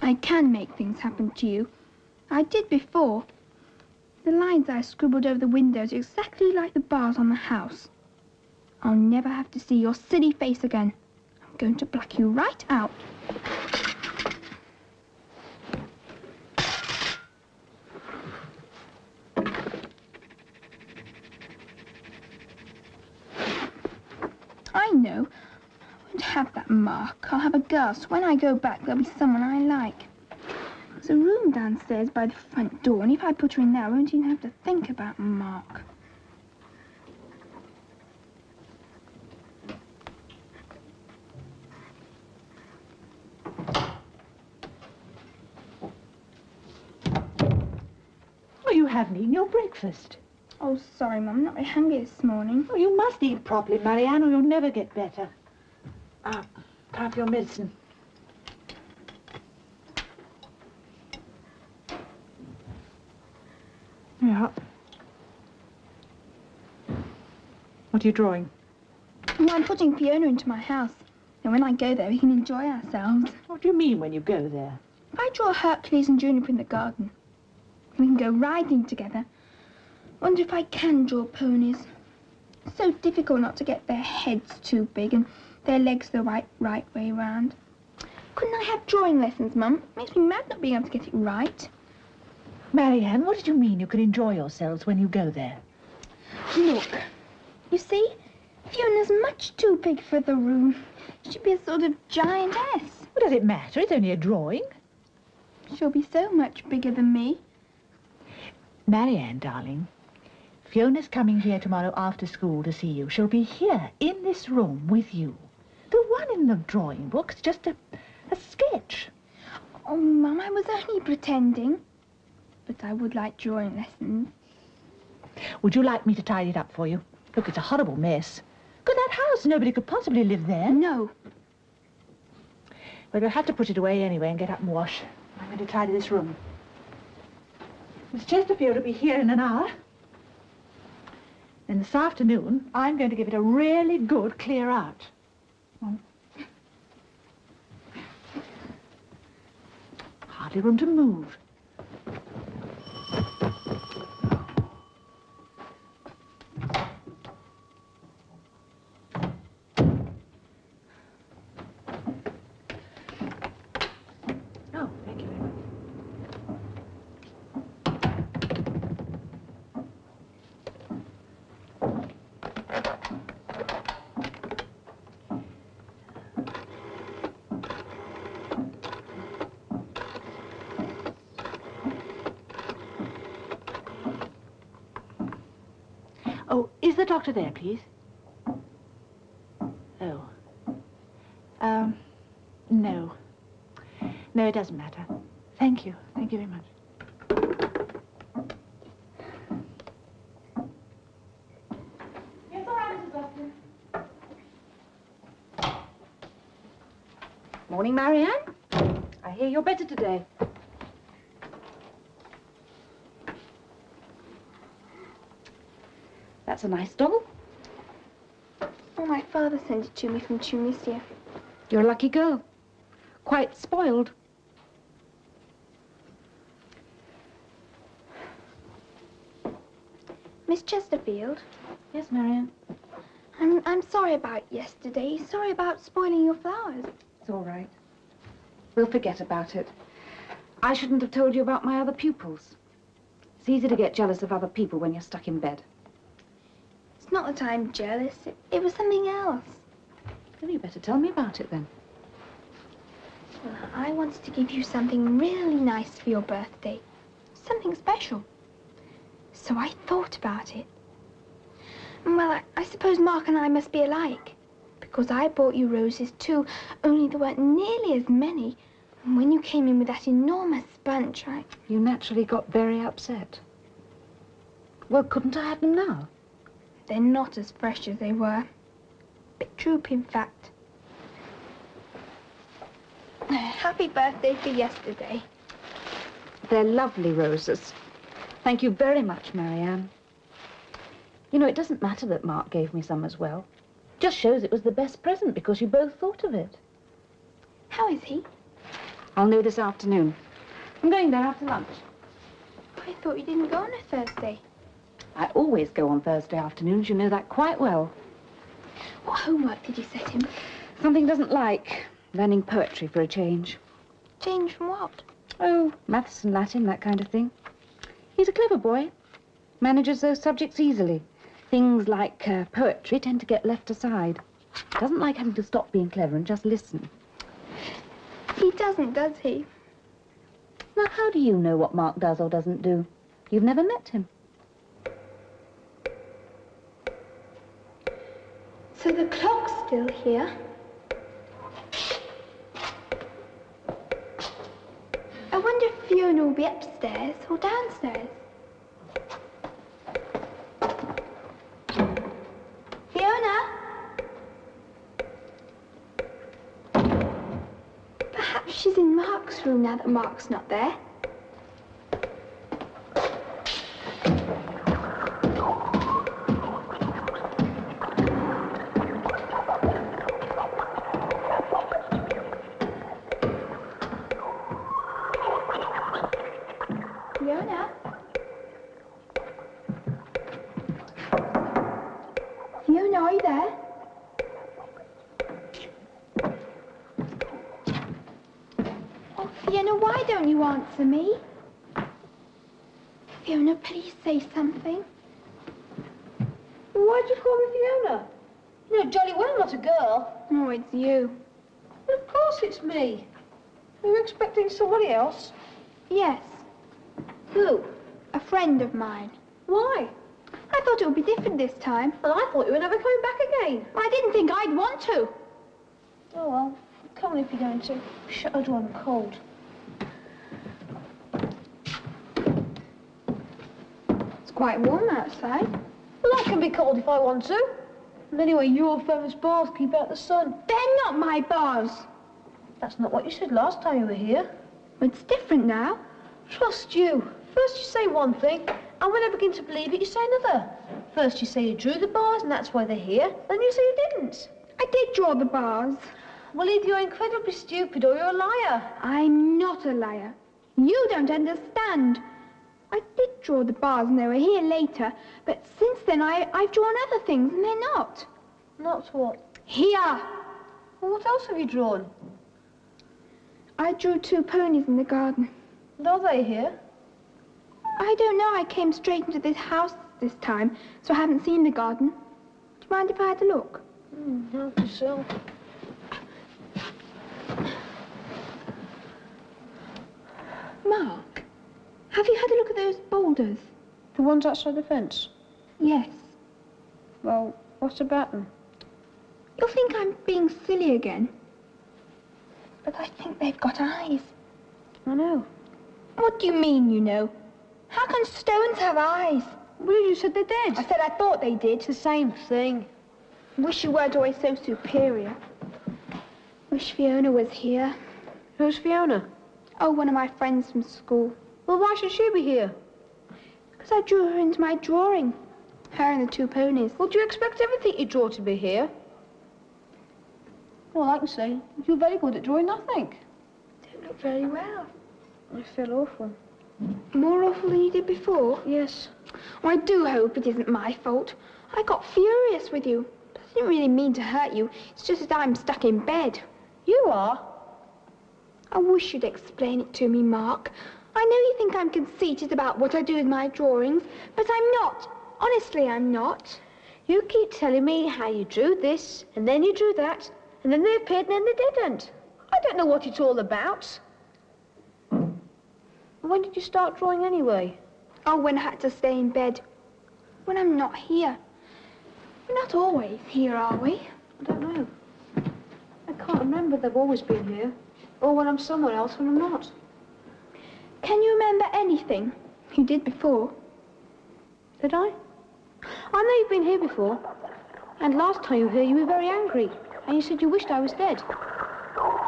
I can make things happen to you. I did before. The lines I scribbled over the windows are exactly like the bars on the house. I'll never have to see your silly face again. I'm going to black you right out. I know. I won't have that mark. I'll have a girl, so when I go back, there'll be someone I like. There's a room downstairs by the front door, and if I put her in there, I won't even have to think about Mark. Oh, you haven't eaten your breakfast. Oh, sorry, Mum. I'm not very hungry this morning. Oh, you must eat properly, Marianne, or you'll never get better. Time for your medicine. Yeah. What are you drawing? Well, I'm putting Fiona into my house. And when I go there, we can enjoy ourselves. What do you mean when you go there? If I draw Hercules and Juniper in the garden, we can go riding together. Wonder if I can draw ponies. It's so difficult not to get their heads too big and their legs the right way round. Couldn't I have drawing lessons, Mum? It makes me mad not being able to get it right. Marianne, what did you mean you can enjoy yourselves when you go there? Look, you see, Fiona's much too big for the room. She'd be a sort of giantess. What does it matter? It's only a drawing. She'll be so much bigger than me. Marianne, darling, Fiona's coming here tomorrow after school to see you. She'll be here in this room with you. The one in the drawing book's just a sketch. Oh, Mum, I was only pretending. But I would like drawing lessons. Would you like me to tidy it up for you? Look, it's a horrible mess. Good, that house, nobody could possibly live there. No. Well, we'll have to put it away anyway and get up and wash. I'm going to tidy this room. Miss Chesterfield will be here in an hour. And this afternoon, I'm going to give it a really good clear out. Hardly room to move. Oh, thank you very much. Oh, is the doctor there, please? Oh. No. No, it doesn't matter. Thank you. Thank you very much. Yes, all right, Mrs. Austin. Morning, Marianne. I hear you're better today. That's a nice doll. Oh, my father sent it to me from Tunisia. You're a lucky girl. Quite spoiled. Miss Chesterfield, Yes, Marianne? I'm sorry about yesterday. Sorry about spoiling your flowers. It's all right. We'll forget about it. I shouldn't have told you about my other pupils. It's easy to get jealous of other people when you're stuck in bed. It's not that I'm jealous. It was something else. Well, you better tell me about it then. Well, I wanted to give you something really nice for your birthday. Something special. So I thought about it. Well, I suppose Mark and I must be alike. Because I bought you roses too, only there weren't nearly as many. And when you came in with that enormous bunch, You naturally got very upset. Well, couldn't I have them now? They're not as fresh as they were. Bit droopy, in fact. Happy birthday for yesterday. They're lovely roses. Thank you very much, Marianne. You know, it doesn't matter that Mark gave me some as well. Just shows it was the best present because you both thought of it. How is he? I'll know this afternoon. I'm going there after lunch. I thought you didn't go on a Thursday. I always go on Thursday afternoons. You know that quite well. What homework did you set him? Something he doesn't like. Learning poetry for a change. Change from what? Oh, maths and Latin, that kind of thing. He's a clever boy. Manages those subjects easily. Things like poetry tend to get left aside. Doesn't like having to stop being clever and just listen. He doesn't, does he? Now, how do you know what Mark does or doesn't do? You've never met him. So the clock's still here. I wonder if Fiona will be upstairs or downstairs. Fiona? Perhaps she's in Mark's room now that Mark's not there. Fiona? Fiona, are you there? Oh, Fiona, why don't you answer me? Fiona, please say something. Why'd you call me Fiona? You know jolly well I'm not a girl. Oh, it's you. Well, of course it's me. Were you expecting somebody else? Yes, Who? a friend of mine. Why? I thought it would be different this time. Well, I thought you were never coming back again. I didn't think I'd want to. Oh, well, come on if you're going to. Shut the door, I'm cold. It's quite warm outside. Well, I can be cold if I want to. And anyway, your famous bars keep out the sun. They're not my bars. That's not what you said last time you were here. It's different now. Trust you. First you say one thing, and when I begin to believe it, you say another. First you say you drew the bars, and that's why they're here. Then you say you didn't. I did draw the bars. Well, either you're incredibly stupid or you're a liar. I'm not a liar. You don't understand. I did draw the bars and they were here later, but since then I've drawn other things and they're not. Not what? Here. Well, what else have you drawn? I drew 2 ponies in the garden. And are they here? I don't know. I came straight into this house this time, so I haven't seen the garden. Do you mind if I had a look? Help yourself. Mark, have you had a look at those boulders? The ones outside the fence? Yes. Well, what about them? You'll think I'm being silly again, but I think they've got eyes. I know. What do you mean, you know? How can stones have eyes? Well, you said they did. I said I thought they did. It's the same thing. Wish you weren't always so superior. Wish Fiona was here. Who's Fiona? Oh, one of my friends from school. Well, why should she be here? Because I drew her into my drawing. Her and the 2 ponies. Well, do you expect everything you draw to be here? Well, I can say you're very good at drawing nothing. Don't look very well. I feel awful. More awful than you did before? Yes. Oh, I do hope it isn't my fault. I got furious with you. But I didn't really mean to hurt you. It's just that I'm stuck in bed. You are? I wish you'd explain it to me, Mark. I know you think I'm conceited about what I do with my drawings, but I'm not. Honestly, I'm not. You keep telling me how you drew this, and then you drew that, and then they appeared, and then they didn't. I don't know what it's all about. When did you start drawing anyway? Oh, when I had to stay in bed. When I'm not here. We're not always here, are we? I don't know. I can't remember they've always been here, or when I'm somewhere else when I'm not. Can you remember anything you did before? Did I? I know you've been here before. And last time you were here, you were very angry. And you said you wished I was dead.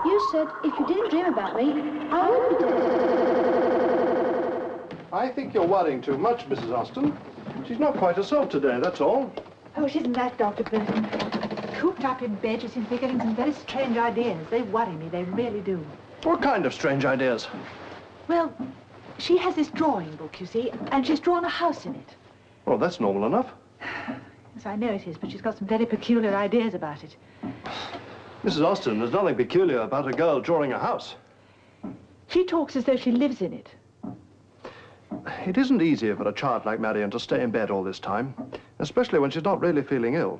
You said if you didn't dream about me, I would be dead. I think you're worrying too much, Mrs. Austin. She's not quite herself today, that's all. Oh, it isn't that, Dr. Burton. cooped up in bed, she seems to be getting some very strange ideas. They worry me, they really do. What kind of strange ideas? Well, she has this drawing book, you see, and she's drawn a house in it. Well, that's normal enough. Yes, I know it is, but she's got some very peculiar ideas about it. Mrs. Austin, there's nothing peculiar about a girl drawing a house. She talks as though she lives in it. It isn't easy for a child like Marianne to stay in bed all this time, especially when she's not really feeling ill.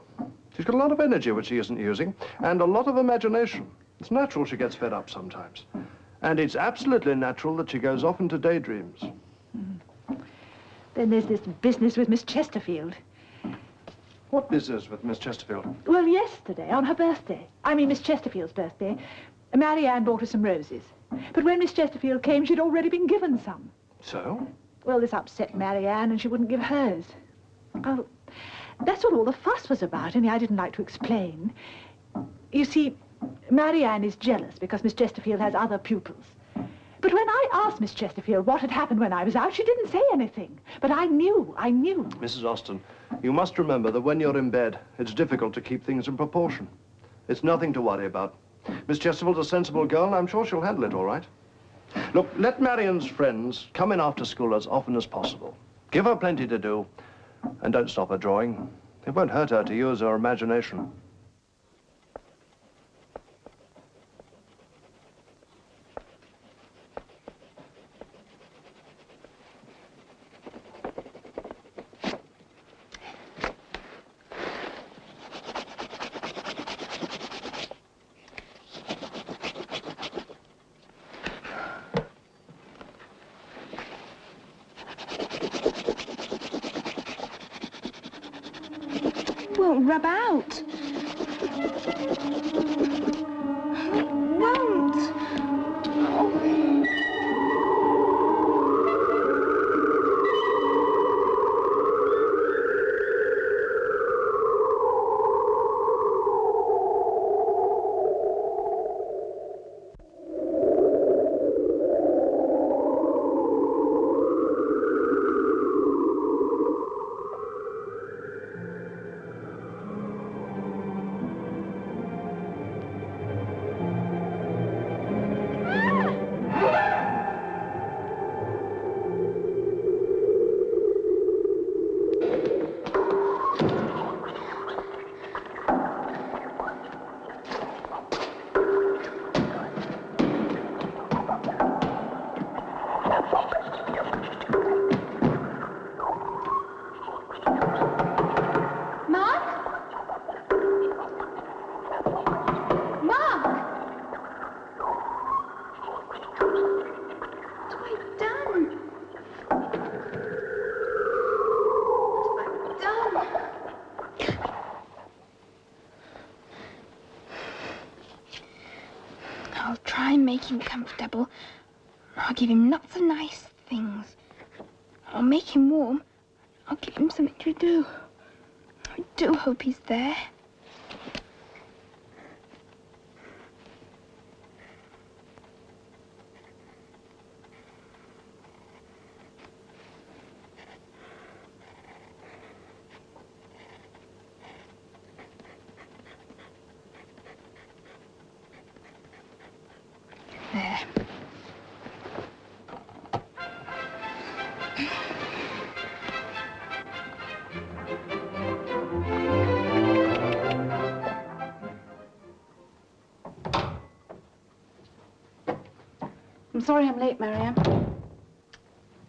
She's got a lot of energy which she isn't using, and a lot of imagination. It's natural she gets fed up sometimes. And it's absolutely natural that she goes off into daydreams. Then there's this business with Miss Chesterfield. What business with Miss Chesterfield? Well, yesterday, on her birthday, I mean Miss Chesterfield's birthday, Marianne bought her some roses. But when Miss Chesterfield came, she'd already been given some. So? Well, this upset Marianne, and she wouldn't give hers. Oh, that's what all the fuss was about, only I didn't like to explain. You see, Marianne is jealous because Miss Chesterfield has other pupils. But when I asked Miss Chesterfield what had happened when I was out, she didn't say anything. But I knew. Mrs. Austin, you must remember that when you're in bed, it's difficult to keep things in proportion. It's nothing to worry about. Miss Chesterfield's a sensible girl, and I'm sure she'll handle it all right. Look, let Marianne's friends come in after school as often as possible. Give her plenty to do, and don't stop her drawing. It won't hurt her to use her imagination. Won't rub out. It won't. Oh. I'll try and make him comfortable. I'll give him lots of nice things. I'll make him warm. I'll give him something to do. I do hope he's there. There. I'm sorry I'm late, Marianne.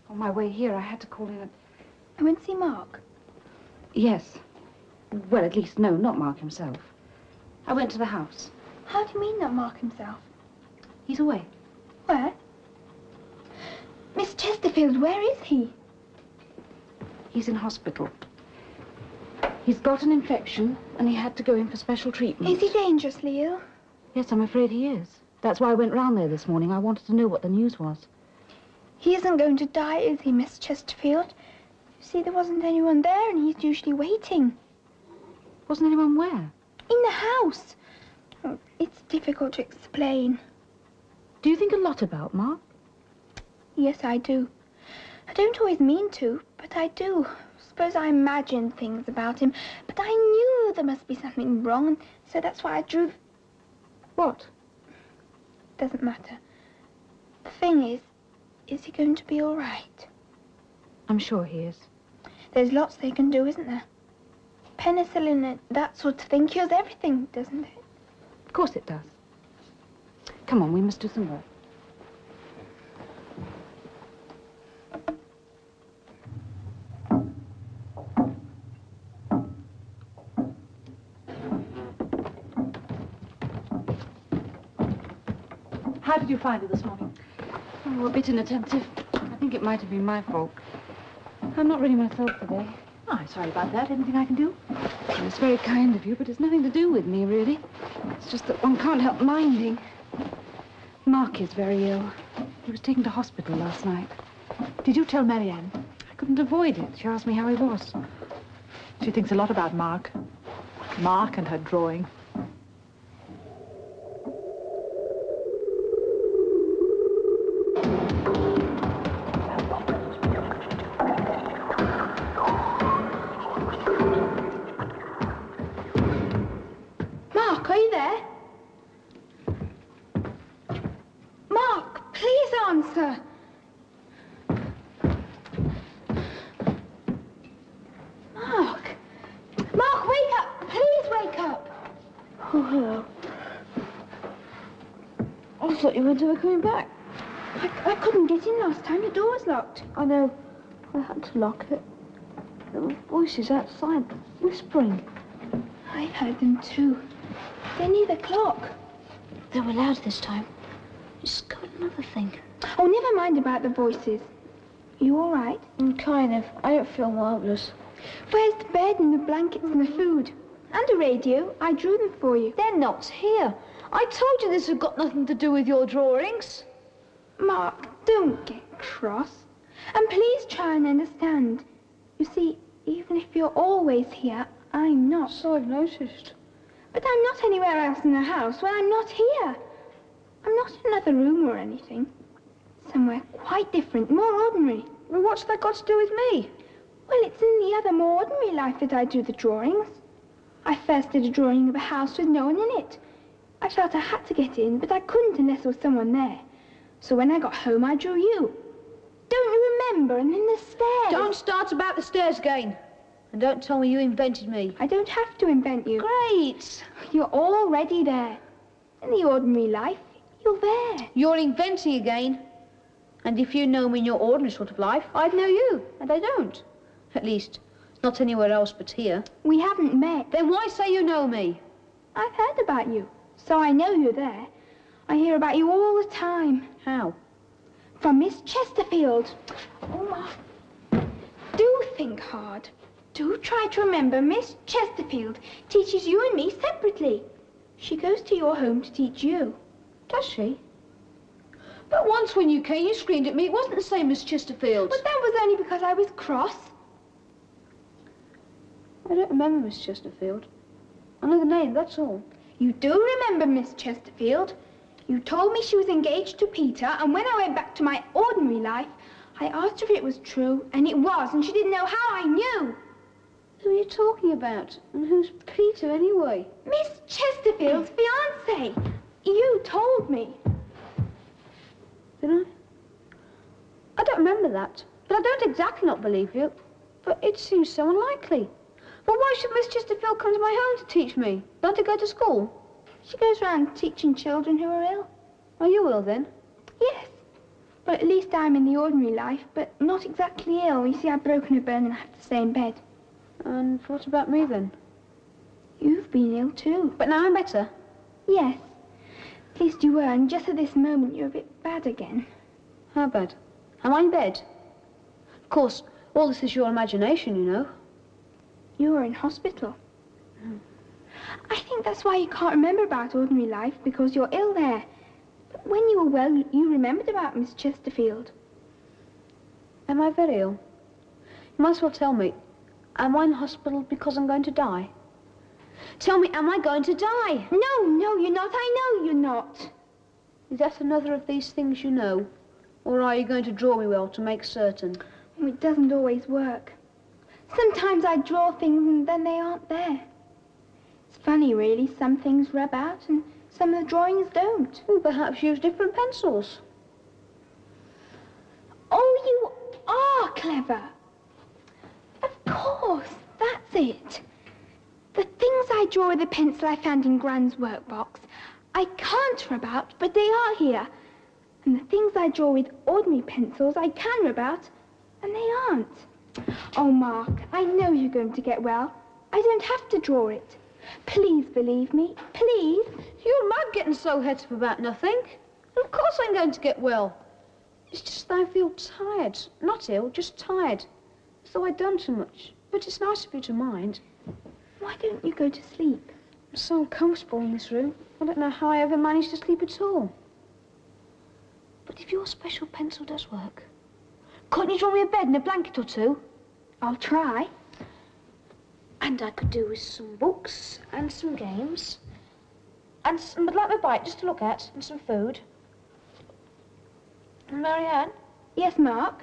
On my way here, I had to call in a... I went to see Mark. Yes. Well, at least, no, not Mark himself. I went to the house. How do you mean not Mark himself? He's away. Where? Miss Chesterfield, where is he? He's in hospital. He's got an infection, and he had to go in for special treatment. Is he dangerously ill? Yes, I'm afraid he is. That's why I went round there this morning. I wanted to know what the news was. He isn't going to die, is he, Miss Chesterfield? You see, there wasn't anyone there, and he's usually waiting. Wasn't anyone where? In the house. Oh, it's difficult to explain. Do you think a lot about Mark? Yes, I do. I don't always mean to, but I do. suppose I imagined things about him, but I knew there must be something wrong, and so that's why I drew... What? Doesn't matter. The thing is he going to be all right? I'm sure he is. There's lots they can do, isn't there? Penicillin and that sort of thing cures everything, doesn't it? Of course it does. Come on, we must do some work. How did you find it this morning? Oh, a bit inattentive. I think it might have been my fault. I'm not really myself today. Oh, I'm sorry about that. Anything I can do? Well, it's very kind of you, but it's nothing to do with me, really. It's just that one can't help minding. Mark is very ill. He was taken to hospital last night. Did you tell Marianne? I couldn't avoid it. She asked me how he was. She thinks a lot about Mark. Mark and her drawing. Mark, are you there? Mark, please answer. Mark! Mark, wake up! Please wake up! Oh, hello. I thought you were never coming back. I couldn't get in last time. Your door was locked. I know. I had to lock it. There were voices outside, whispering. I heard them too. They're near the clock. They were loud this time. Discovered another thing. Oh, never mind about the voices. You all right? Kind of. I don't feel marvellous. Where's the bed and the blankets and the food? And a radio. I drew them for you. They're not here. I told you this had got nothing to do with your drawings. Mark, don't get cross. And please try and understand. You see, even if you're always here, I'm not. So I've noticed. But I'm not anywhere else in the house when I'm not here. I'm not in another room or anything. Somewhere quite different, more ordinary. Well, what's that got to do with me? Well, it's in the other, more ordinary life that I do the drawings. I first did a drawing of a house with no one in it. I felt I had to get in, but I couldn't unless there was someone there. So when I got home, I drew you. Don't you remember? And then the stairs. Don't start about the stairs again. And don't tell me you invented me. I don't have to invent you. Great. You're already there. In the ordinary life, you're there. You're inventing again. And if you know me in your ordinary sort of life, I'd know you. And I don't. At least, not anywhere else but here. We haven't met. Then why say you know me? I've heard about you, so I know you're there. I hear about you all the time. How? From Miss Chesterfield. Oh, Ma. Do think hard. Do try to remember Miss Chesterfield teaches you and me separately. She goes to your home to teach you. Does she? But once when you came, you screamed at me. It wasn't the same as Chesterfield. But that was only because I was cross. I don't remember Miss Chesterfield. I know the name, that's all. You do remember Miss Chesterfield. You told me she was engaged to Peter, and when I went back to my ordinary life, I asked her if it was true, and it was, and she didn't know how I knew. Who are you talking about? And who's Peter, anyway? Miss Chesterfield's fiancé. You told me. Did I? I don't remember that. But I don't exactly not believe you. But it seems so unlikely. But why should Miss Chesterfield come to my home to teach me? Not to go to school? She goes round teaching children who are ill. Are you ill, then? Yes. But at least I'm in the ordinary life, but not exactly ill. You see, I've broken a bone and I have to stay in bed. And what about me, then? You've been ill, too. But now I'm better. Yes. At least you were, and just at this moment you're a bit bad again. How bad? Am I in bed? Of course, all this is your imagination, you know. You were in hospital. I think that's why you can't remember about ordinary life, because you're ill there. But when you were well, you remembered about Miss Chesterfield. Am I very ill? You might as well tell me. Am I in hospital because I'm going to die? Tell me, am I going to die? No, you're not. I know you're not. Is that another of these things you know? Or are you going to draw me well to make certain? It doesn't always work. Sometimes I draw things and then they aren't there. It's funny, really. Some things rub out and some of the drawings don't. Well, perhaps use different pencils. Oh, you are clever. Of course, that's it. The things I draw with a pencil I found in Gran's workbox, I can't rub out, but they are here. And the things I draw with ordinary pencils I can rub out, and they aren't. Oh, Mark, I know you're going to get well. I don't have to draw it. Please believe me, please. You're mad getting so het up about nothing. Of course I'm going to get well. It's just that I feel tired. Not ill, just tired. As though I'd done too much. But it's nice of you to mind. Why don't you go to sleep? I'm so comfortable in this room. I don't know how I ever managed to sleep at all. But if your special pencil does work, couldn't you draw me a bed and a blanket or two? I'll try. And I could do with some books and some games. And some, I'd like a bite just to look at, and some food. And Marianne? Yes, Mark?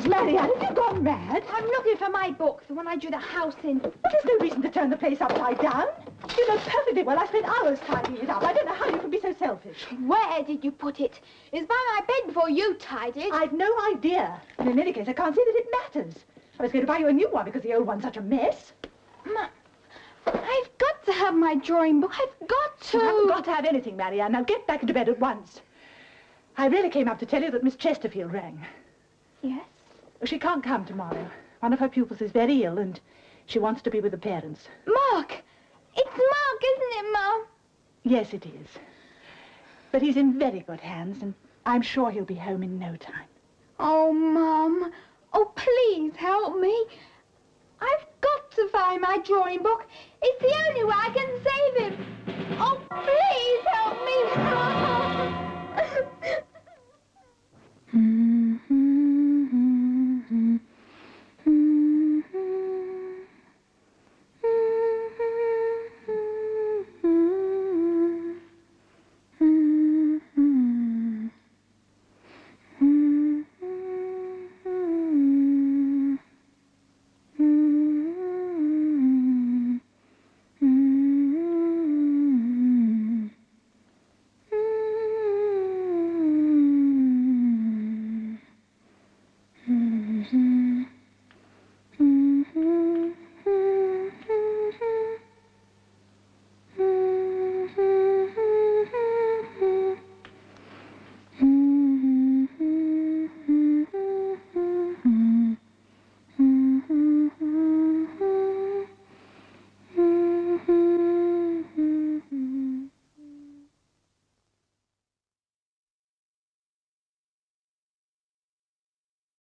Marianne, have you gone mad? I'm looking for my book, the one I drew the house in. But there's no reason to turn the place upside down. You know perfectly well I spent hours tidying it up. I don't know how you can be so selfish. Where did you put it? It was by my bed before you tied it. I've no idea. And in any case, I can't say that it matters. I was going to buy you a new one because the old one's such a mess. Ma, I've got to have my drawing book. I've got to. You haven't got to have anything, Marianne. Now get back into bed at once. I really came up to tell you that Miss Chesterfield rang. Yes? She can't come tomorrow. One of her pupils is very ill and she wants to be with the parents. Mark! It's Mark, isn't it, Mum? Yes, it is. But he's in very good hands and I'm sure he'll be home in no time. Oh, Mum. Oh, please help me. I've got to find my drawing book. It's the only way I can save him. Oh, please help me, Mum.